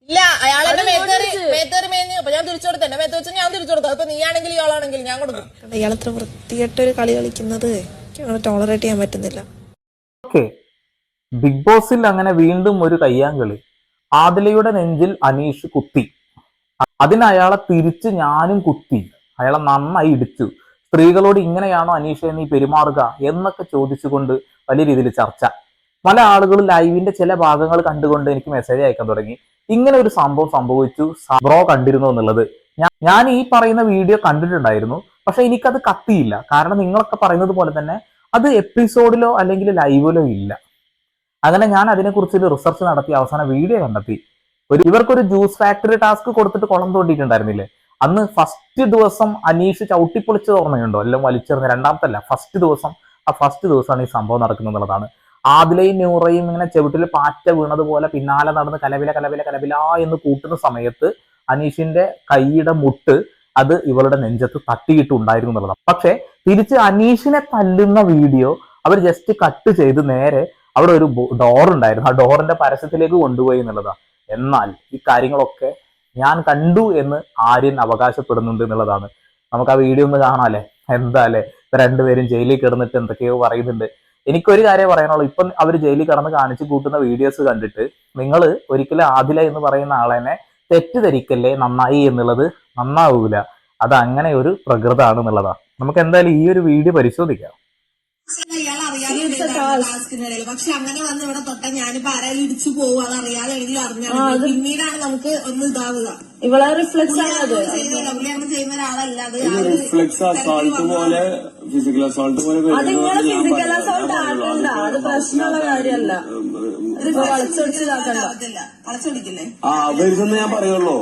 ഇല്ല, അയാൾ എന്നെ മേത്തേറി മേഞ്ഞു. അപ്പൊ ഞാൻ തിരിച്ചു കൊടുത്തു. എന്നെ മേത്ത് വെച്ച് ഞാൻ തിരിച്ചു കൊടുത്തു. അപ്പൊ നീയാണെങ്കിൽ ഇയാളാണെങ്കിൽ ഞാൻ കൊടുക്കും. ഇയാളത്ര വൃത്തിയായിട്ടൊരു കളി കളിക്കുന്നത് ടോളറേറ്റ് ചെയ്യാൻ പറ്റുന്നില്ല. ഓക്കെ, ബിഗ് ബോസിൽ അങ്ങനെ വീണ്ടും ഒരു കയ്യാങ്കളി. ആദിലയുടെ നെഞ്ചിൽ അനീഷ് കുത്തി. അതിന് അയാളെ തിരിച്ച് ഞാനും കുത്തി. അയാളെ നന്നായി ഇടിച്ചു. സ്ത്രീകളോട് ഇങ്ങനെയാണോ അനീഷെ നീ പെരുമാറുക എന്നൊക്കെ ചോദിച്ചുകൊണ്ട് വലിയ രീതിയിൽ ചർച്ച. പല ആളുകളും ലൈവിന്റെ ചില ഭാഗങ്ങൾ കണ്ടുകൊണ്ട് എനിക്ക് മെസ്സേജ് അയക്കാൻ തുടങ്ങി. ഇങ്ങനെ ഒരു സംഭവം സംഭവിച്ചു, ബ്രോ കണ്ടിരുന്നു എന്നുള്ളത്. ഞാൻ ഈ പറയുന്ന വീഡിയോ കണ്ടിട്ടുണ്ടായിരുന്നു, പക്ഷെ എനിക്കത് കത്തിയില്ല. കാരണം നിങ്ങളൊക്കെ പറയുന്നത് പോലെ തന്നെ അത് എപ്പിസോഡിലോ അല്ലെങ്കിൽ ലൈവിലോ ഇല്ല. അങ്ങനെ ഞാൻ അതിനെക്കുറിച്ച് ഒരു റിസർച്ച് നടത്തി അവസാന വീഡിയോ കണ്ടെത്തി. ഇവർക്കൊരു ജ്യൂസ് ഫാക്ടറി ടാസ്ക് കൊടുത്തിട്ട് കുളം തോണ്ടിയിട്ടുണ്ടായിരുന്നില്ലേ? അന്ന് ഫസ്റ്റ് ദിവസം അനീഷ് ചവിട്ടിപ്പൊളിച്ചത് ഓർമ്മയുണ്ടോ? എല്ലാം വലിച്ചെറിഞ്ഞ രണ്ടാമത്തല്ല, ഫസ്റ്റ് ദിവസം. ആ ഫസ്റ്റ് ദിവസമാണ് ഈ സംഭവം നടക്കുന്നത് എന്നുള്ളതാണ്. ആദിലയും നൂറയും ഇങ്ങനെ ചെവിട്ടിൽ പാറ്റ വീണതുപോലെ പിന്നാലെ നടന്ന് കലവില കലവില കലവില എന്ന് കൂട്ടുന്ന സമയത്ത് അനീഷിന്റെ കൈയുടെ മുട്ട് അത് ഇവളുടെ നെഞ്ചത്ത് തട്ടിയിട്ടുണ്ടായിരുന്നു എന്നുള്ളതാണ്. പക്ഷെ തിരിച്ച് അനീഷിനെ തല്ലുന്ന വീഡിയോ അവർ ജസ്റ്റ് കട്ട് ചെയ്ത് നേരെ അവിടെ ഒരു ഡോർ ഉണ്ടായിരുന്നു, ആ ഡോറിന്റെ പരസ്യത്തിലേക്ക് കൊണ്ടുപോയി എന്നുള്ളതാണ്. എന്നാൽ ഈ കാര്യങ്ങളൊക്കെ ഞാൻ കണ്ടു എന്ന് ആര്യൻ അവകാശപ്പെടുന്നുണ്ട് എന്നുള്ളതാണ്. നമുക്ക് ആ വീഡിയോ ഒന്ന് കാണാല്ലേ? എന്താ അല്ലേ, ഇപ്പൊ രണ്ടുപേരും ജയിലിൽ കിടന്നിട്ട് എന്തൊക്കെയോ പറയുന്നുണ്ട്. എനിക്കൊരു കാര്യം പറയാനുള്ളൂ, ഇപ്പം അവർ ജയിലിൽ കിടന്ന് കാണിച്ചു കൂട്ടുന്ന വീഡിയോസ് കണ്ടിട്ട് നിങ്ങൾ ഒരിക്കലും ആദില എന്ന് പറയുന്ന ആളെന്നെ തെറ്റിദ്ധരിക്കല്ലേ നന്നായി എന്നുള്ളത്. നന്നാവൂല, അത് അങ്ങനെ ഒരു പ്രകൃതമാണ് എന്നുള്ളതാണ്. നമുക്ക് എന്തായാലും ഈ ഒരു വീഡിയോ പരിശോധിക്കാം. പക്ഷെ അങ്ങനെ വന്ന് ഇവിടെ തൊട്ട ഞാനിപ്പോ ആരായാലും ഇടിച്ചു പോകും, അത് അറിയാതെ എങ്കിലും അറിഞ്ഞാൽ പിന്നീടാണ് നമുക്ക് ഒന്ന് ഇതാവുക. ഇവളെ റിഫ്ലെക്സ് ആണ് അത് ചെയ്യുന്ന ഒരാളല്ല. റിഫ്ലെക്സ് അസോൾട്ട് പോലെ ഫിസിക്കൽ അസോൾട്ട് പോലെ അതിങ്ങനെ ഫിസിക്കൽ അസോൾട്ട് ആക്കണ്ട, അത് പ്രശ്നമുള്ള കാര്യമല്ല. വളച്ചൊടിക്കില്ലേ? വരുന്നെന്ന് ഞാൻ പറയുള്ളൂ.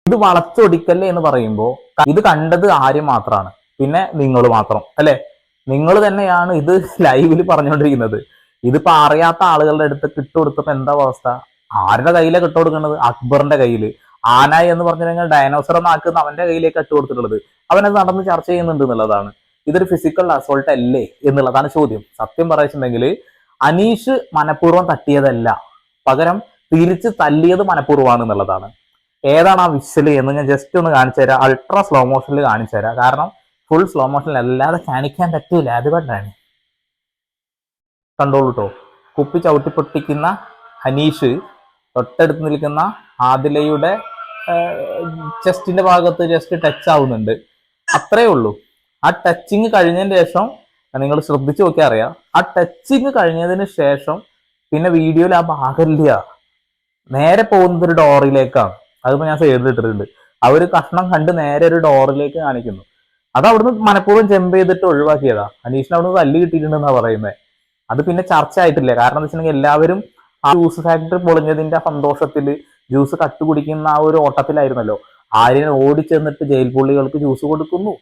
ഇത് വളച്ചൊടിക്കല്ലേ എന്ന് പറയുമ്പോ ഇത് കണ്ടത് ആര്യം മാത്രമാണ്, പിന്നെ നിങ്ങൾ മാത്രം അല്ലെ? നിങ്ങൾ തന്നെയാണ് ഇത് ലൈവിൽ പറഞ്ഞുകൊണ്ടിരിക്കുന്നത്. ഇതിപ്പോ അറിയാത്ത ആളുകളുടെ അടുത്ത് കിട്ടുകൊടുത്തപ്പോ എന്താ അവസ്ഥ? ആരുടെ കയ്യിലാണ് കിട്ടുകൊടുക്കുന്നത്? അക്ബറിന്റെ കയ്യില്. ആനായി എന്ന് പറഞ്ഞിട്ടുണ്ടെങ്കിൽ ഡയനോസർ എന്നാക്കുന്ന അവന്റെ കയ്യിലേക്ക് ഇട്ടുകൊടുത്തിട്ടുള്ളത്. അവനത് നടന്ന് ചർച്ച ചെയ്യുന്നുണ്ട് എന്നുള്ളതാണ്. ഇതൊരു ഫിസിക്കൽ അസോൾട്ട് അല്ലേ എന്നുള്ളതാണ് ചോദ്യം. സത്യം പറയുന്നുണ്ടെങ്കിൽ അനീഷ് മനഃപൂർവ്വം തട്ടിയതല്ല, പകരം തിരിച്ച് തല്ലിയത് മനഃപൂർവ്വമാണ് എന്നുള്ളതാണ്. ഏതാണ് ആ വിഷ്വല് എന്ന് ഞാൻ ജസ്റ്റ് ഒന്ന് കാണിച്ചു തരാം. അൾട്രാ സ്ലോ മോഷനിൽ കാണിച്ചു തരാം. കാരണം ഫുൾ സ്ലോ മോഷനിൽ അല്ലാതെ കാണിക്കാൻ പറ്റൂല, അതുകൊണ്ടാണ്. കണ്ടോളൂ കേട്ടോ. കുപ്പി ചവിട്ടി പൊട്ടിക്കുന്ന അനീഷ് തൊട്ടടുത്ത് നിൽക്കുന്ന ആദിലയുടെ ചെസ്റ്റിന്റെ ഭാഗത്ത് ജസ്റ്റ് ടച്ച് ആവുന്നുണ്ട്, അത്രേ ഉള്ളൂ. ആ ടച്ചിങ് കഴിഞ്ഞതിന് ശേഷം നിങ്ങൾ ശ്രദ്ധിച്ചു നോക്കിയാൽ അറിയാം, ആ ടച്ചിങ് കഴിഞ്ഞതിന് ശേഷം പിന്നെ വീഡിയോയിൽ ആ ഭാഗമില്ല, നേരെ പോകുന്നത് ഒരു ഡോറിലേക്കാണ്. അതിപ്പോ ഞാൻ സൈഡിലിട്ടിട്ടുണ്ട്. ആ ഒരു കഷ്ണം കണ്ട് നേരെ ഒരു ഡോറിലേക്ക് കാണിക്കുന്നു. അത് അവിടുന്ന് മനഃപൂർവ്വം ജമ്പ് ചെയ്തിട്ട് ഒഴിവാക്കിയതാ. അനീഷിന് അവിടുന്ന് തല്ല് കിട്ടിയിട്ടുണ്ടെന്നാ പറയുന്നത്. അത് പിന്നെ ചർച്ച ആയിട്ടില്ല. കാരണം എന്താ വെച്ചിട്ടുണ്ടെങ്കിൽ എല്ലാവരും ആ ജ്യൂസ് ഫാക്ടറി പൊളിഞ്ഞതിന്റെ സന്തോഷത്തിൽ ജ്യൂസ് കട്ട് കുടിക്കുന്ന ആ ഒരു ഓട്ടത്തിലായിരുന്നല്ലോ. ആര്യൻ ഓടിച്ചെന്നിട്ട് ജയിൽ പുള്ളികൾക്ക് ജ്യൂസ് കൊടുക്കുന്നു.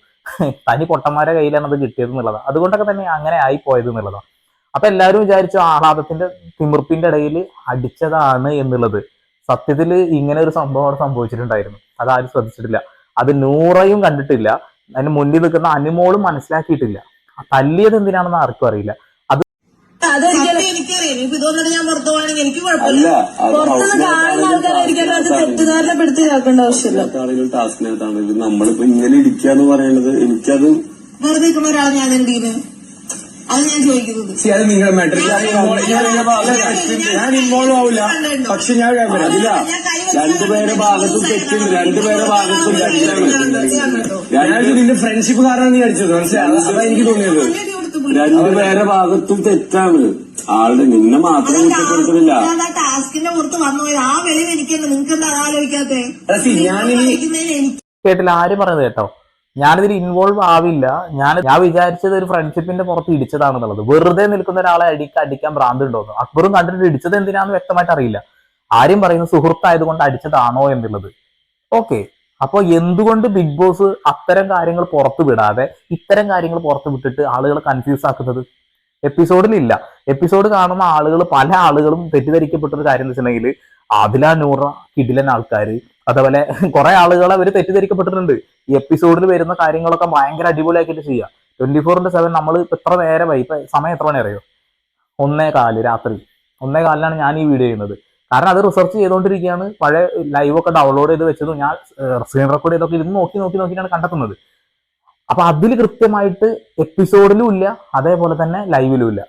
തനി പൊട്ടന്മാരെ കയ്യിലാണ് അത് കിട്ടിയത് എന്നുള്ളതാണ്. അതുകൊണ്ടൊക്കെ തന്നെ അങ്ങനെ ആയി പോയത് എന്നുള്ളതാണ്. അപ്പൊ എല്ലാവരും വിചാരിച്ചു ആഹ്ലാദത്തിന്റെ തിമിർപ്പിന്റെ ഇടയിൽ അടിച്ചതാണ് എന്നുള്ളത്. സത്യത്തിൽ ഇങ്ങനെ ഒരു സംഭവം അവിടെ സംഭവിച്ചിട്ടുണ്ടായിരുന്നു. അതാരും ശ്രദ്ധിച്ചിട്ടില്ല. അത് നൂറയും കണ്ടിട്ടില്ല. അതിന് മുന്നിൽ നിൽക്കുന്ന അനുമോളും മനസ്സിലാക്കിയിട്ടില്ല. തല്ലിയത് എന്തിനാണെന്ന് ആർക്കും അറിയില്ല. എനിക്കറിയാം. ഇപ്പൊ ഇതൊന്നും ഞാൻ പുറത്തു പോകണമെങ്കിൽ എനിക്ക് കുഴപ്പമില്ല. പുറത്തുനിന്ന് കാണുന്ന ആൾക്കാരായിരിക്കും അത് തെറ്റിദ്ധാരണപ്പെടുത്തി നോക്കേണ്ട ആവശ്യമില്ല. ടാസ്കിനകത്താണെങ്കിൽ നമ്മളിപ്പോ ഇങ്ങനെ ഇരിക്കാന്ന് പറയുന്നത് എനിക്കത് വെറുതെ നിൽക്കുന്ന ഒരാളെ ഞാൻ എന്ത് ചെയ്യുന്നത്? അത് ഞാൻ ചോദിക്കുന്നത്. അത് നിങ്ങളുടെ മാട്രിക് ഞാൻ ഇൻവോൾവ് ആവില്ല. പക്ഷെ ഞാൻ അതില്ല, രണ്ടുപേരെ ഭാഗത്തും തെറ്റുണ്ട്, രണ്ടുപേരെ ഭാഗത്തും തെറ്റാണ്. നിന്റെ ഫ്രണ്ട്ഷിപ്പ് കാരണം നീ അടിച്ചത് മനസ്സിലായി? അതാ എനിക്ക് തോന്നിയത്. രണ്ടുപേരെ ഭാഗത്തും തെറ്റാണ്. ആളുടെ നിന്നെ മാത്രം കുറ്റപ്പെടുത്തുന്നില്ല. ടാസ്കിന്റെ പുറത്ത് വന്നു പോയത് ആ വെളിവ് എനിക്കുണ്ട്. നിങ്ങൾക്ക് എന്താ ആലോചിക്കാത്തെ? കേട്ടില്ല, ആര് പറഞ്ഞത് കേട്ടോ? ഞാനിതിൽ ഇൻവോൾവ് ആവില്ല. ഞാൻ വിചാരിച്ചത് ഒരു ഫ്രണ്ട്ഷിപ്പിന്റെ പുറത്ത് ഇടിച്ചതാണെന്നുള്ളത്. വെറുതെ നിൽക്കുന്ന ഒരാളെ അടിക്കാൻ ഭ്രാന്തുണ്ടോന്ന്. അക്ബറും കണ്ടിട്ട് ഇടിച്ചത് എന്തിനാന്ന് വ്യക്തമായിട്ട് അറിയില്ല. ആരും പറയുന്നത് സുഹൃത്തായതുകൊണ്ട് അടിച്ചതാണോ എന്നുള്ളത്. ഓക്കെ, അപ്പൊ എന്തുകൊണ്ട് ബിഗ് ബോസ് അത്തരം കാര്യങ്ങൾ പുറത്തു വിടാതെ ഇത്തരം കാര്യങ്ങൾ പുറത്തു വിട്ടിട്ട് ആളുകളെ കൺഫ്യൂസ് ആക്കുന്നത്? എപ്പിസോഡിലില്ല. എപ്പിസോഡ് കാണുന്ന ആളുകൾ, പല ആളുകളും തെറ്റിദ്ധരിക്കപ്പെട്ടൊരു കാര്യം എന്ന് വെച്ചിട്ടുണ്ടെങ്കിൽ ആദില നൂറ കിടിലൻ ആൾക്കാർ, അതേപോലെ കുറെ ആളുകൾ അവർ തെറ്റിദ്ധരിക്കപ്പെട്ടിട്ടുണ്ട്. ഈ എപ്പിസോഡിൽ വരുന്ന കാര്യങ്ങളൊക്കെ ഭയങ്കര അടിപൊളിയാക്കിയിട്ട് ചെയ്യുക. 24/7 നമ്മൾ ഇപ്പൊ എത്ര നേരമായി, ഇപ്പൊ സമയം എത്ര മണി അറിയോ? 1:15 രാത്രി 1:15 ഞാൻ ഈ വീഡിയോ ചെയ്യുന്നത്. കാരണം അത് റിസർച്ച് ചെയ്തുകൊണ്ടിരിക്കുകയാണ്. പഴയ ലൈവൊക്കെ ഡൗൺലോഡ് ചെയ്ത് വെച്ചതും ഞാൻ സ്ക്രീൻ റെക്കോർഡ് ചെയ്തൊക്കെ ഇരുന്ന് നോക്കിയാണ് കണ്ടെത്തുന്നത്. അപ്പൊ അതിൽ കൃത്യമായിട്ട് എപ്പിസോഡിലും ഇല്ല, അതേപോലെ തന്നെ ലൈവിലും ഇല്ല.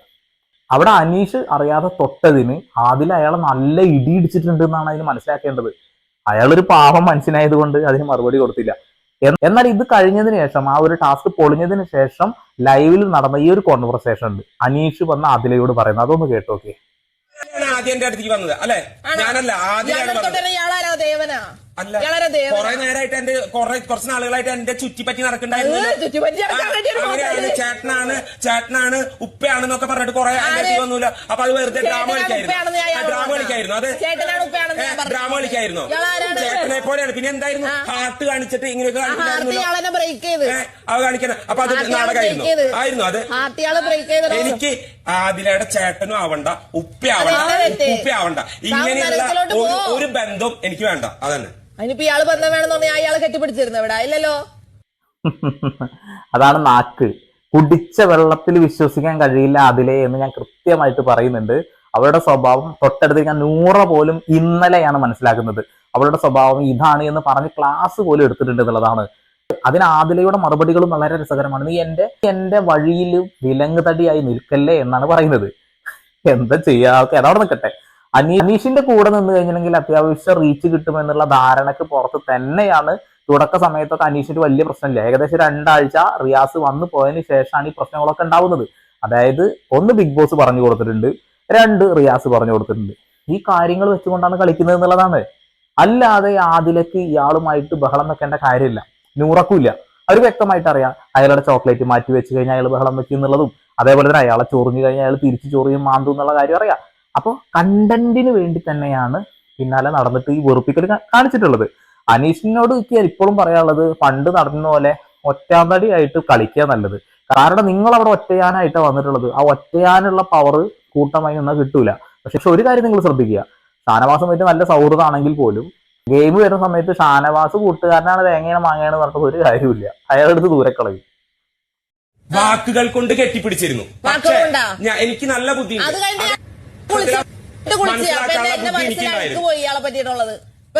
അവിടെ അനീഷ് അറിയാതെ തൊട്ടതിന് ആദിൽ അയാളെ നല്ല ഇടി ഇടിച്ചിട്ടുണ്ട് എന്നാണ് അതിന് മനസ്സിലാക്കേണ്ടത്. അയാളൊരു പാവം മനുഷ്യനായതുകൊണ്ട് അതിന് മറുപടി കൊടുത്തില്ല. എന്നാൽ ഇത് കഴിഞ്ഞതിന് ശേഷം, ആ ഒരു ടാസ്ക് പൊളിഞ്ഞതിന് ശേഷം ലൈവിൽ നടന്ന ഈ ഒരു കോൺവെർസേഷൻ ഉണ്ട്, അനീഷ് വന്ന ആദിലയോട് പറയുന്നത്. അതൊന്ന് കേട്ടോക്കെ. ആദ്യം എന്റെ അടുത്തേക്ക് വന്നത് അല്ലെ? ഞാനല്ല, ആദ്യമാണ് അല്ല, കുറെ നേരമായിട്ട് എന്റെ കുറച്ച് നാളുകളായിട്ട് എന്റെ ചുറ്റിപ്പറ്റി നടക്കണ്ടായിരുന്നു. ചേട്ടനാണ് ഉപ്പയാണെന്നൊക്കെ പറഞ്ഞിട്ട് കുറെ എന്റെ അടുത്ത് വന്നില്ല. അപ്പൊ അത് വെറുതെ ഡ്രാമ കളിക്കായിരുന്നു. അത് ഡ്രാമ കളിക്കായിരുന്നു. ചേട്ടനെ പോലെയാണ്. പിന്നെ എന്തായിരുന്നു, ഹാർട്ട് കാണിച്ചിട്ട് ഇങ്ങനെയൊക്കെ അത് കാണിക്കണം. അപ്പൊ അത് നാടകമായിരുന്നു. അത് എനിക്ക് ആദിലയുടെ ചേട്ടനും ആവണ്ട, ഉപ്പയാവണ്ട, ഇങ്ങനെയുള്ള ഒരു ബന്ധം എനിക്ക് വേണ്ട. അതന്നെ. അതിനിപ്പോ ഇയാള് ബന്ധം വേണമെന്ന് അയാളെ കെട്ടിപ്പിടിച്ചിരുന്നു ഇവിടെ ഇല്ലല്ലോ. അതാണ് നാക്ക്. കുടിച്ച വെള്ളത്തിൽ വിശ്വസിക്കാൻ കഴിയില്ല അതിലെ എന്ന് ഞാൻ കൃത്യമായിട്ട് പറയുന്നുണ്ട്. അവളുടെ സ്വഭാവം തൊട്ടടുത്തേക്ക് നൂറ പോലും ഇന്നലെയാണ് മനസ്സിലാക്കുന്നത്. അവളുടെ സ്വഭാവം ഇതാണ് എന്ന് പറഞ്ഞ് ക്ലാസ് പോലും എടുത്തിട്ടുണ്ട് എന്നുള്ളതാണ്. അതിന് ആദിലയുടെ മറുപടികളും വളരെ രസകരമാണ്. നീ എന്റെ വഴിയിൽ വിലങ്ങ് തടിയായി നിൽക്കല്ലേ എന്നാണ് പറയുന്നത്. എന്താ ചെയ്യാ, അതവിടെ നിൽക്കട്ടെ. അനീഷിന്റെ കൂടെ നിന്ന് കഴിഞ്ഞിട്ടുണ്ടെങ്കിൽ അത്യാവശ്യം റീച്ച് കിട്ടുമെന്നുള്ള ധാരണക്ക് പുറത്ത് തന്നെയാണ് തുടക്ക സമയത്തൊക്കെ അനീഷിന്റെ വലിയ പ്രശ്നമില്ല. ഏകദേശം 2 ആഴ്ച റിയാസ് വന്നു പോയതിന് ശേഷമാണ് ഈ പ്രശ്നങ്ങളൊക്കെ ഉണ്ടാവുന്നത്. അതായത് 1 ബിഗ് ബോസ് പറഞ്ഞു കൊടുത്തിട്ടുണ്ട്, 2 റിയാസ് പറഞ്ഞു കൊടുത്തിട്ടുണ്ട്. ഈ കാര്യങ്ങൾ വെച്ചുകൊണ്ടാണ് കളിക്കുന്നത് എന്നുള്ളതാണ്. അല്ലാതെ ആദിലക്ക് ഇയാളുമായിട്ട് ബഹളം വെക്കേണ്ട കാര്യമില്ല, നൂറക്കുമില്ല. അവർ വ്യക്തമായിട്ട് അറിയാം അയാളുടെ ചോക്ലേറ്റ് മാറ്റി വെച്ച് കഴിഞ്ഞാൽ അയാൾ ബഹളം വെക്കും എന്നുള്ളതും, അതേപോലെ തന്നെ അയാളെ ചൊറിഞ്ഞു കഴിഞ്ഞാൽ അയാൾ തിരിച്ചു ചൊറിയും മാന്തും എന്നുള്ള കാര്യം അറിയാം. അപ്പോൾ കണ്ടന്റിന് വേണ്ടി തന്നെയാണ് പിന്നാലെ നടന്നിട്ട് ഈ വെറുപ്പിക്കൽ കാണിച്ചിട്ടുള്ളത്. അനീഷിനോട് ഇപ്പോഴും പറയാനുള്ളത്, പണ്ട് നടന്ന പോലെ ഒറ്റാന്തടിയായിട്ട് കളിക്കുക നല്ലത്. കാരണം നിങ്ങൾ അവിടെ ഒറ്റയാനായിട്ടാണ് വന്നിട്ടുള്ളത്. ആ ഒറ്റയാനുള്ള പവർ കൂട്ടമായി നിന്നാൽ കിട്ടൂല. പക്ഷെ ഒരു കാര്യം നിങ്ങൾ ശ്രദ്ധിക്കുക, ഷാനവാസുമായിട്ട് നല്ല സൗഹൃദമാണെങ്കിൽ പോലും ഗെയിം വരുന്ന സമയത്ത് ഷാനവാസ് കൂട്ടുകാരനാണ് തേങ്ങയാണ് മാങ്ങയാണ് പറഞ്ഞിട്ട് ഒരു കാര്യമില്ല. അയാളെടുത്ത് ദൂരെ കളയും. വാക്കുകൾ കൊണ്ട് കെട്ടിപ്പിടിച്ചിരുന്നു. പക്ഷേ എനിക്ക് നല്ല ബുദ്ധി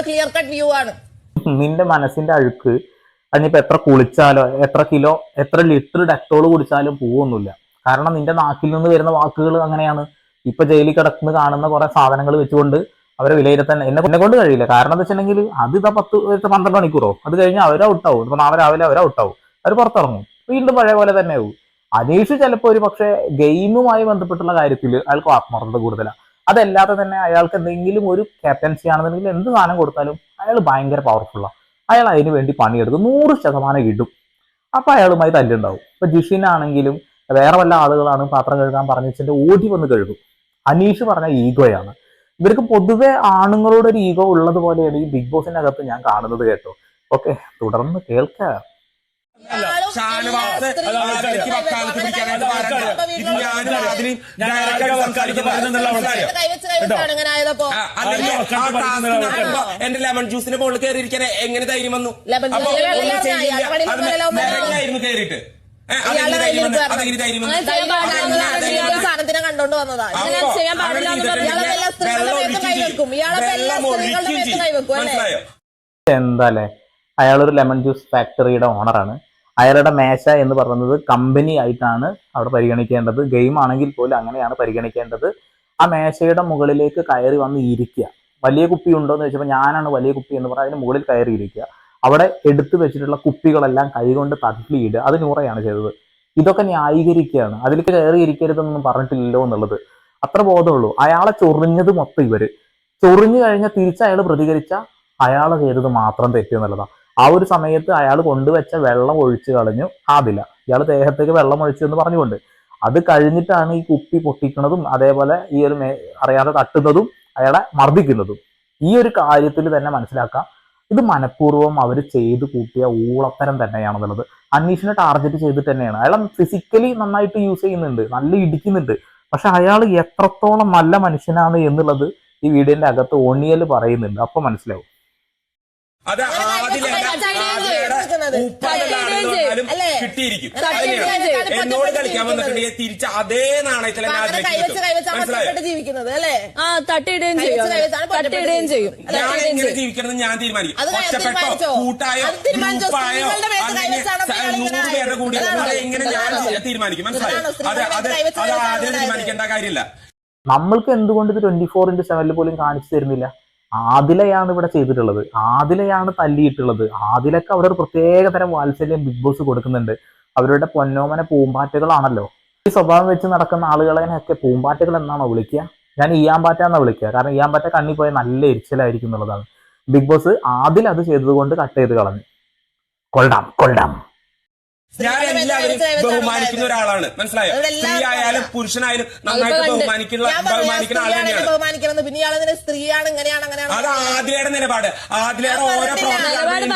ക്ലിയർ കട്ട് വ്യൂ ആണ്. നിന്റെ മനസ്സിന്റെ അഴുക്ക് അതിനിപ്പോ എത്ര കുളിച്ചാലോ എത്ര കിലോ എത്ര ലിറ്റർ ഡെറ്റോൾ കുടിച്ചാലും പോവൊന്നുമില്ല. കാരണം നിന്റെ നാക്കിൽ നിന്ന് വരുന്ന വാക്കുകൾ അങ്ങനെയാണ്. ഇപ്പൊ ജയിലിൽ കിടക്കുന്ന കാണുന്ന കുറെ സാധനങ്ങൾ വെച്ചുകൊണ്ട് അവരെ വിലയിരുത്താൻ എന്നെ കൊണ്ട് കഴിയില്ല. കാരണം എന്താ വെച്ചിട്ടുണ്ടെങ്കിൽ അത് 10-12 മണിക്കൂറോ അത് കഴിഞ്ഞാൽ അവർ ഔട്ടാവും. ഇപ്പൊ നാളെ രാവിലെ അവർ ഔട്ടാവും, അവർ പുറത്തിറങ്ങും, വീണ്ടും പഴയ പോലെ തന്നെ ആവും. അനീഷ് ചിലപ്പോൾ ഒരു പക്ഷേ ഗെയിമുമായി ബന്ധപ്പെട്ടുള്ള കാര്യത്തിൽ അയാൾക്ക് ആത്മാർത്ഥത കൂടുതലാണ്. അതല്ലാതെ തന്നെ അയാൾക്ക് എന്തെങ്കിലും ഒരു ക്യാപ്റ്റൻസി ആണെന്നുണ്ടെങ്കിൽ എന്ത് സാധനം കൊടുത്താലും അയാൾ ഭയങ്കര പവർഫുള്ളാണ്. അയാൾ അതിന് വേണ്ടി പണിയെടുക്കും, 100% ഇടും. അപ്പൊ അയാളുമായി തല്ലുണ്ടാവും. ഇപ്പൊ ജിഷിനാണെങ്കിലും വേറെ വല്ല ആളുകളാണ് പാത്രം കഴുകാൻ പറഞ്ഞിട്ട് ഓടി വന്ന് കഴുകും. അനീഷ് പറഞ്ഞ ഈഗോയാണ്. ഇവർക്ക് പൊതുവെ ആണുങ്ങളോട് ഒരു ഈഗോ ഉള്ളത് പോലെയാണ് ഈ ബിഗ് ബോസിന്റെ അകത്ത് ഞാൻ കാണുന്നത് കേട്ടോ. ഓക്കെ, തുടർന്ന് കേൾക്കാം. ഷാനവാസ് ആദിലയ്ക്ക് വക്കാലത്ത് പിടിക്കാനായിട്ട് ഇത് ഞാനും ആദിലും എന്റെ ലെമൺ ജ്യൂസിന്റെ മുകളിൽ കയറിയിരിക്കാൻ എങ്ങനെ ധൈര്യം വന്നു? ആയിരുന്നു കയറിയിട്ട് സാധനത്തിനെ കണ്ടോണ്ട് വന്നതാണ്. എന്താല്ലേ, അയാളൊരു ലെമൺ ജ്യൂസ് ഫാക്ടറിയുടെ ഓണറാണ്. അയാളുടെ മേശ എന്ന് പറയുന്നത് കമ്പനി ആയിട്ടാണ് അവിടെ പരിഗണിക്കേണ്ടത്. ഗെയിം ആണെങ്കിൽ പോലും അങ്ങനെയാണ് പരിഗണിക്കേണ്ടത്. ആ മേശയുടെ മുകളിലേക്ക് കയറി വന്ന് ഇരിക്കുക. വലിയ കുപ്പി ഉണ്ടോ എന്ന് ചോദിച്ചപ്പോൾ ഞാനാണ് വലിയ കുപ്പി എന്ന് പറഞ്ഞാൽ അതിന് മുകളിൽ കയറി ഇരിക്കുക. അവിടെ എടുത്തു വെച്ചിട്ടുള്ള കുപ്പികളെല്ലാം കൈകൊണ്ട് തട്ടിയിടുക. അത് നൂറയാണ് ചെയ്തത്. ഇതൊക്കെ ന്യായീകരിക്കുകയാണ്. അതിലേക്ക് കയറി ഇരിക്കരുതെന്നൊന്നും പറഞ്ഞിട്ടില്ലല്ലോ എന്നുള്ളത്. അത്ര ബോധമുള്ളൂ. അയാളെ ചൊറിഞ്ഞത് മൊത്തം ഇവര് ചൊറിഞ്ഞു കഴിഞ്ഞാൽ തിരിച്ച് അയാൾ പ്രതികരിച്ച അയാൾ ചെയ്തത് മാത്രം തെറ്റെന്നുള്ളതാണ്. ആ ഒരു സമയത്ത് അയാൾ കൊണ്ടുവച്ച വെള്ളം ഒഴിച്ചു കളഞ്ഞു ആദില. ഇയാൾ ദേഹത്തേക്ക് വെള്ളം ഒഴിച്ചു എന്ന് പറഞ്ഞുകൊണ്ട് അത് കഴിഞ്ഞിട്ടാണ് ഈ കുപ്പി പൊട്ടിക്കുന്നതും അതേപോലെ ഈ ഒരു അറിയാതെ തട്ടുന്നതും അയാളെ മർദ്ദിക്കുന്നതും. ഈ ഒരു കാര്യത്തിൽ തന്നെ മനസ്സിലാക്കാം ഇത് മനഃപൂർവ്വം അവർ ചെയ്ത് കൂട്ടിയ ഊളത്തരം തന്നെയാണെന്നുള്ളത്. അനീഷിനെ ടാർഗറ്റ് ചെയ്തിട്ട് തന്നെയാണ്. അയാളെ ഫിസിക്കലി നന്നായിട്ട് യൂസ് ചെയ്യുന്നുണ്ട്, നല്ല ഇടിക്കുന്നുണ്ട്. പക്ഷെ അയാൾ എത്രത്തോളം നല്ല മനുഷ്യനാണ് എന്നുള്ളത് ഈ വീഡിയോന്റെ അകത്ത് ഓണിയൽ പറയുന്നുണ്ട്. അപ്പൊ മനസ്സിലാവും. അത് പറയുന്നത്. അല്ലേ? കിട്ടിയിരിക്കും. തട്ടിയിടുകയാണ്. എന്നോട് കളിക്കാൻ വന്നിട്ടുണ്ടെങ്കിൽ തിരിച്ച് അതേ നാണയത്തിൽ കഷ്ടപ്പെട്ട് ജീവിക്കുന്നത് അല്ലേ? ആ തട്ടിയിടുകയും ചെയ്യും. ഞാൻ എങ്ങനെ ജീവിക്കണം ഞാൻ തീരുമാനിക്കും. ഒറ്റപ്പെട്ടോ കൂട്ടായോ ഗ്രൂപ്പായോ അങ്ങനെ 100 പേരുടെ കൂടി എങ്ങനെ ഞാൻ തീരുമാനിക്കും. മനസ്സിലായോ? അത് ആദ്യം തീരുമാനിക്കേണ്ട കാര്യമില്ല. നമ്മൾക്ക് എന്തുകൊണ്ട് ഇത് 24/7 പോലും കാണിച്ചു തരുന്നില്ല? ആദിലയാണ് ഇവിടെ ചെയ്തിട്ടുള്ളത്, ആദിലയാണ് തല്ലിയിട്ടുള്ളത്. ആദിലക്ക് അവിടെ ഒരു പ്രത്യേക തരം വാത്സല്യം ബിഗ് ബോസ് കൊടുക്കുന്നുണ്ട്. അവരുടെ പൊന്നോമന പൂമ്പാറ്റകളാണല്ലോ. ഈ സ്വഭാവം വെച്ച് നടക്കുന്ന ആളുകളെയൊക്കെ പൂമ്പാറ്റകൾ എന്നാണോ വിളിക്കുക? ഞാൻ ഈയാമ്പാറ്റ എന്നാ വിളിക്കുക. കാരണം ഈയാമ്പാറ്റ കണ്ണി പോയ നല്ല എരിച്ചിലായിരിക്കും എന്നുള്ളതാണ്. ബിഗ് ബോസ് ആദിൽ അത് ചെയ്തതുകൊണ്ട് കട്ട് ചെയ്ത് കളഞ്ഞു. കൊള്ളാം. ഞാൻ എല്ലാവരും ബഹുമാനിക്കുന്ന ഒരാളാണ്. മനസ്സിലായോ? സ്ത്രീ ആയാലും പുരുഷനായാലും നന്നായിട്ട് ബഹുമാനിക്കുന്ന ആൾ തന്നെയാണ്. ബഹുമാനിക്കുന്നത്. പിന്നെ ഇയാളെ സ്ത്രീയാണ് ഇങ്ങനെയാണ് അങ്ങനെയാണ്. അത് ആദിലയുടെ നിലപാട്. ആദിലയുടെ ഓരോ പ്രവർത്തനം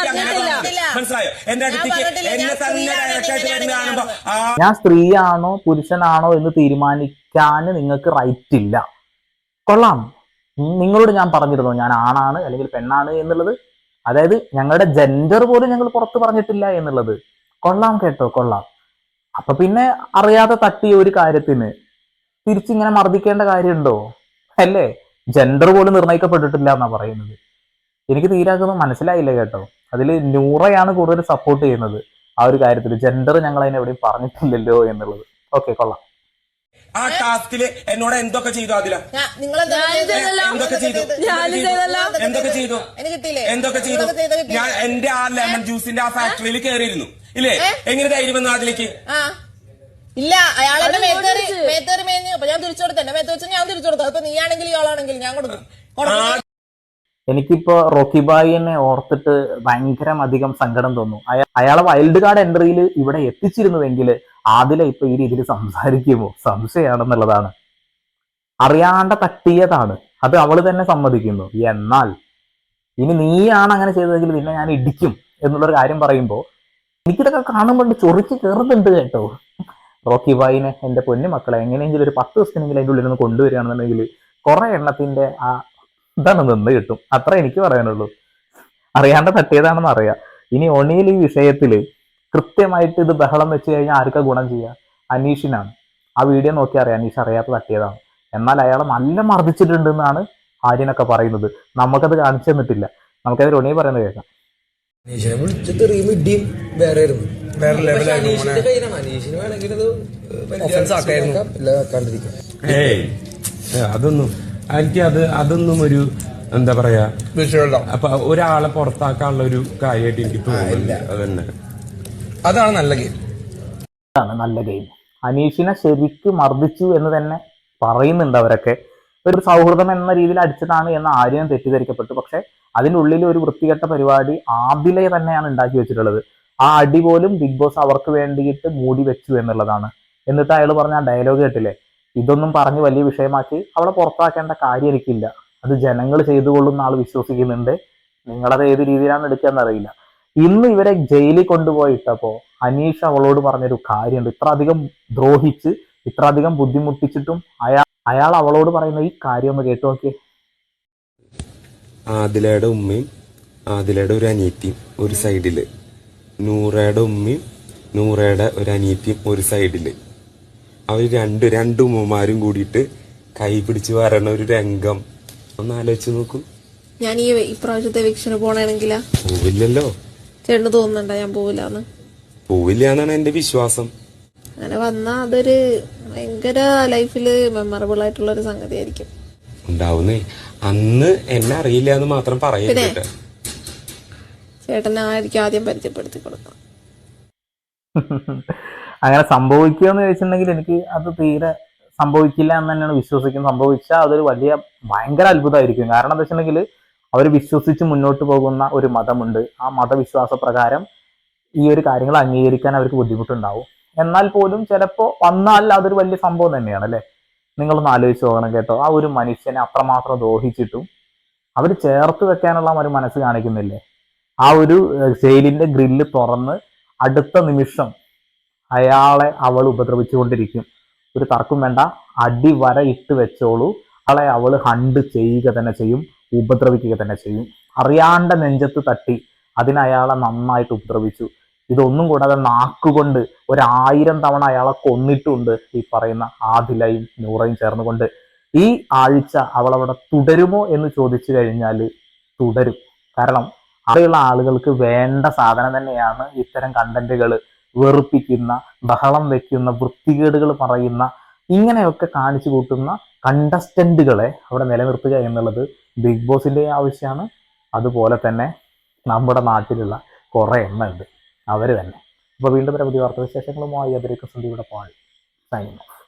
മനസ്സിലായോ? എന്റെ അടുത്തേക്ക് എന്നെ തന്നെ ഡയറക്റ്റായിട്ട് വരുന്ന കാണുമ്പോ ഞാൻ സ്ത്രീയാണോ പുരുഷനാണോ എന്ന് തീരുമാനിക്കാൻ നിങ്ങൾക്ക് റൈറ്റ് ഇല്ല. കൊള്ളാം. നിങ്ങളോട് ഞാൻ പറഞ്ഞിരുന്നു ഞാൻ ആണാണ് അല്ലെങ്കിൽ പെണ്ണാണ് എന്നുള്ളത്. അതായത് ഞങ്ങളുടെ ജെൻഡർ പോലും ഞങ്ങൾ പുറത്ത് പറഞ്ഞിട്ടില്ല എന്നുള്ളത്. കൊള്ളാം കേട്ടോ, കൊള്ളാം. അപ്പൊ പിന്നെ അറിയാതെ തട്ടിയ ഒരു കാര്യത്തിന് തിരിച്ചിങ്ങനെ മർദ്ദിക്കേണ്ട കാര്യമുണ്ടോ? അല്ലേ? ജെൻഡർ പോലും നിർണയിക്കപ്പെട്ടിട്ടില്ല എന്നാ പറയുന്നത്. എനിക്ക് തീരാക്കുന്നത് മനസ്സിലായില്ല കേട്ടോ. അതിൽ നൂറയാണ് കൂടുതൽ സപ്പോർട്ട് ചെയ്യുന്നത് ആ ഒരു കാര്യത്തിൽ. ജെൻഡർ ഞങ്ങൾ അതിനെ എവിടെയും പറഞ്ഞിട്ടില്ലല്ലോ എന്നുള്ളത്. ഓക്കെ, കൊള്ളാം. ആ ടാസ്കില് എന്നോട് എന്തൊക്കെ ചെയ്തു അതില? എന്തൊക്കെ ചെയ്തു? ഞാൻ എന്റെ ആ ലെമൺ ജ്യൂസിന്റെ ആ ഫാക്ടറിയിൽ കയറിയിരുന്നു ഇല്ലേ? എങ്ങനെ ധൈര്യം വന്നു അതിലേക്ക്? ഇല്ല, അയാളെന്നെ മേത്തേറി മേഞ്ഞു. അപ്പൊ ഞാൻ തിരിച്ചു കൊടുത്തു. എന്നെ മേത്ത് വെച്ചാൽ ഞാൻ തിരിച്ചു കൊടുത്തു. അപ്പൊ നീയാണെങ്കിൽ ഇയാളാണെങ്കിൽ ഞാൻ കൊടുക്കും. എനിക്കിപ്പോ റോക്കി ബായിനെ ഓർത്തിട്ട് ഭയങ്കരം അധികം സങ്കടം തോന്നുന്നു. അയാളെ വൈൽഡ് കാർഡ് എൻട്രിയിൽ ഇവിടെ എത്തിച്ചിരുന്നുവെങ്കിൽ ആദില ഇപ്പൊ ഈ രീതിയിൽ സംസാരിക്കുമോ? സംശയമാണെന്നുള്ളതാണ്. അറിയാണ്ട തട്ടിയതാണ്, അത് അവള് തന്നെ സമ്മതിക്കുന്നു. എന്നാൽ ഇനി നീയാണ് അങ്ങനെ ചെയ്തതെങ്കിൽ നിന്നെ ഞാൻ ഇടിക്കും എന്നുള്ളൊരു കാര്യം പറയുമ്പോൾ എനിക്കിതൊക്കെ കാണുമ്പോൾ ചൊറിച്ച് കയറുന്നുണ്ട് കേട്ടോ. റോക്കി ബായിനെ എന്റെ പൊന്നു മക്കളെ എങ്ങനെയെങ്കിലും ഒരു 10 ദിവസത്തിനെങ്കിലും അതിൻ്റെ ഉള്ളിൽ നിന്ന് കൊണ്ടുവരികയാണെന്നുണ്ടെങ്കിൽ കുറെ എണ്ണത്തിന്റെ ആ ഇതാണ് നിന്ന് കിട്ടും. അത്ര എനിക്ക് പറയാനുള്ളൂ. അറിയാണ്ട് തട്ടിയതാണെന്ന് അറിയാം. ഇനി ഒണിയിൽ ഈ വിഷയത്തിൽ കൃത്യമായിട്ട് ഇത് ബഹളം വെച്ച് കഴിഞ്ഞാൽ ആർക്കാ ഗുണം ചെയ്യുക? അനീഷിനാണ്. ആ വീഡിയോ നോക്കി അറിയാം അനീഷ് അറിയാത്ത തട്ടിയതാണ്. എന്നാൽ അയാളെ നല്ല മർദ്ദിച്ചിട്ടുണ്ട് എന്നാണ് ആര്യനൊക്കെ പറയുന്നത്. നമുക്കത് കാണിച്ചു തന്നിട്ടില്ല. നമുക്കത് ഒണി പറയുന്നത് കേൾക്കാം. അനീഷിനെ വിളിച്ച് തെറിയും ഇടിയും വേറെ ആയിരുന്നു. അനീഷിന്റെ കയ്യിലാണ്. അനീഷിന് വേണമെങ്കിൽ അതൊന്നും എനിക്ക് അതൊന്നും ഒരു എന്താ പറയാ അപ്പൊ ഒരാളെ പുറത്താക്കാനുള്ള ഒരു കാര്യമായിട്ട് എനിക്ക് തോന്നുന്നില്ല. അതന്നെ അതാണ് നല്ല ഗെയിം. അതാണ് നല്ല ഗെയിം. അനീഷിനെ ശരിക്ക് മർദ്ദിച്ചു എന്ന് തന്നെ പറയുന്നുണ്ട് അവരൊക്കെ. ഒരു സൗഹൃദം എന്ന രീതിയിൽ അടിച്ചതാണ് എന്ന് ആര്യൻ തെറ്റിദ്ധരിക്കപ്പെട്ടു. പക്ഷെ അതിനുള്ളിൽ ഒരു വൃത്തികെട്ട പരിപാടി ആദിലെ തന്നെയാണ് ഉണ്ടാക്കി വെച്ചിട്ടുള്ളത്. ആ അടി പോലും ബിഗ് ബോസ് അവർക്ക് വേണ്ടിയിട്ട് മൂടി വെച്ചു എന്നുള്ളതാണ്. എന്നിട്ട് അയാൾ പറഞ്ഞ ആ ഡയലോഗ് കേട്ടില്ലേ? ഇതൊന്നും പറഞ്ഞ് വലിയ വിഷയമാക്കി അവളെ പുറത്താക്കേണ്ട കാര്യം എനിക്കില്ല. അത് ജനങ്ങൾ ചെയ്തുകൊള്ളുന്ന ആൾ വിശ്വസിക്കുന്നുണ്ട്. നിങ്ങളത് ഏത് രീതിയിലാണ് എടുക്കുകയെന്നറിയില്ല. ഇന്ന് ഇവരെ ജയിലിൽ കൊണ്ടുപോയിട്ടപ്പോ അനീഷ് അവളോട് പറഞ്ഞൊരു കാര്യമുണ്ട്. ഇത്ര അധികം ദ്രോഹിച്ച് ഇത്ര അധികം ബുദ്ധിമുട്ടിച്ചിട്ടും അയാൾ അവളോട് പറയുന്ന ഈ കാര്യം ഒന്ന് കേട്ടു നോക്കിയേ. ആദിലയുടെ ഉമ്മയും ആദിലയുടെ ഒരു അനിയത്തിയും ഒരു സൈഡില്, നൂറയുടെ ഉമ്മയും നൂറയുടെ ഒരു അനിയത്തിയും ഒരു സൈഡില്. അവർ രണ്ട് ഉമ്മമാരും കൂടിയിട്ട് കൈ പിടിച്ച് വരണ ഒരു രംഗം ഒന്ന് ആലോചിച്ച് നോക്കൂ. ഞാൻ ഈ പ്രാവശ്യത്തെ എവിക്ഷന് പോണെങ്കിലാ പോവില്ലല്ലോ. ചേട്ടന് തോന്നുന്നുണ്ടോ ഞാൻ പോവില്ലാന്ന്? പോവില്ല എന്നാണ് എന്റെ വിശ്വാസം. അങ്ങനെ വന്നാ അതൊരു ഭയങ്കര ലൈഫില് മെമ്മറബിൾ ആയിട്ടുള്ള ഒരു സംഗതി ആയിരിക്കും ഉണ്ടാവുന്നേ. അന്ന് എന്നെ അറിയില്ല എന്ന് മാത്രം പറയരുത്. ചേട്ടനായിരിക്കും ആദ്യം പരിചയപ്പെടുത്തി കൊടുക്കാം. അങ്ങനെ സംഭവിക്കുമെന്ന് ചോദിച്ചിട്ടുണ്ടെങ്കിൽ എനിക്ക് അത് തീരെ സംഭവിക്കില്ല എന്ന് തന്നെയാണ് വിശ്വസിക്കുന്നത്. സംഭവിച്ചാൽ അതൊരു വലിയ ഭയങ്കര അത്ഭുതമായിരിക്കും. കാരണം എന്താ വെച്ചിട്ടുണ്ടെങ്കിൽ അവർ വിശ്വസിച്ച് മുന്നോട്ട് പോകുന്ന ഒരു മതമുണ്ട്. ആ മതവിശ്വാസ പ്രകാരം ഈ ഒരു കാര്യങ്ങൾ അംഗീകരിക്കാൻ അവർക്ക് ബുദ്ധിമുട്ടുണ്ടാവും. എന്നാൽ പോലും ചിലപ്പോൾ വന്നാൽ അതൊരു വലിയ സംഭവം തന്നെയാണ് അല്ലേ? നിങ്ങളൊന്ന് ആലോചിച്ച് പോകണം കേട്ടോ. ആ ഒരു മനുഷ്യനെ അത്രമാത്രം ദ്രോഹിച്ചിട്ടും അവർ ചേർത്ത് വെക്കാനുള്ള ഒരു മനസ്സ് കാണിക്കുന്നില്ലേ? ആ ഒരു ജയിലിന്റെ ഗ്രില്ല് തുറന്ന് അടുത്ത നിമിഷം അയാളെ അവൾ ഉപദ്രവിച്ചുകൊണ്ടിരിക്കും. ഒരു തർക്കം വേണ്ട, അടി വര ഇട്ട് വെച്ചോളൂ. അവളെ അവൾ ഹണ്ട് ചെയ്യുക തന്നെ ചെയ്യും, ഉപദ്രവിക്കുക തന്നെ ചെയ്യും. അറിയാണ്ട നെഞ്ചത്ത് തട്ടി അതിനയാളെ നന്നായിട്ട് ഉപദ്രവിച്ചു. ഇതൊന്നും കൂടാതെ നാക്കുകൊണ്ട് 1000 തവണ അയാളെ കൊന്നിട്ടുണ്ട് ഈ പറയുന്ന ആദിലയും നൂറയും ചേർന്നുകൊണ്ട്. ഈ ആഴ്ച അവൾ അവിടെ തുടരുമോ എന്ന് ചോദിച്ചു കഴിഞ്ഞാൽ തുടരും. കാരണം അവിടെയുള്ള ആളുകൾക്ക് വേണ്ട സാധനം തന്നെയാണ് ഇത്തരം കണ്ടന്റുകൾ, വെറുപ്പിക്കുന്ന, ബഹളം വെക്കുന്ന, വൃത്തികേടുകൾ പറയുന്ന, ഇങ്ങനെയൊക്കെ കാണിച്ചു കൂട്ടുന്ന കണ്ടസ്റ്റന്റുകളെ അവിടെ നിലനിർത്തുക എന്നുള്ളത് ബിഗ് ബോസിന്റെ ആവശ്യമാണ്. അതുപോലെ തന്നെ നമ്മുടെ നാട്ടിലുള്ള കുറെ എണ്ണം ഉണ്ട്, അവര് തന്നെ. അപ്പൊ വീണ്ടും പുതിയ വാർത്താ വിശേഷങ്ങളുമായി അതിലേക്ക് സന്ധ്യയുടെ പാൾ സൈനിങ് ഓഫ്.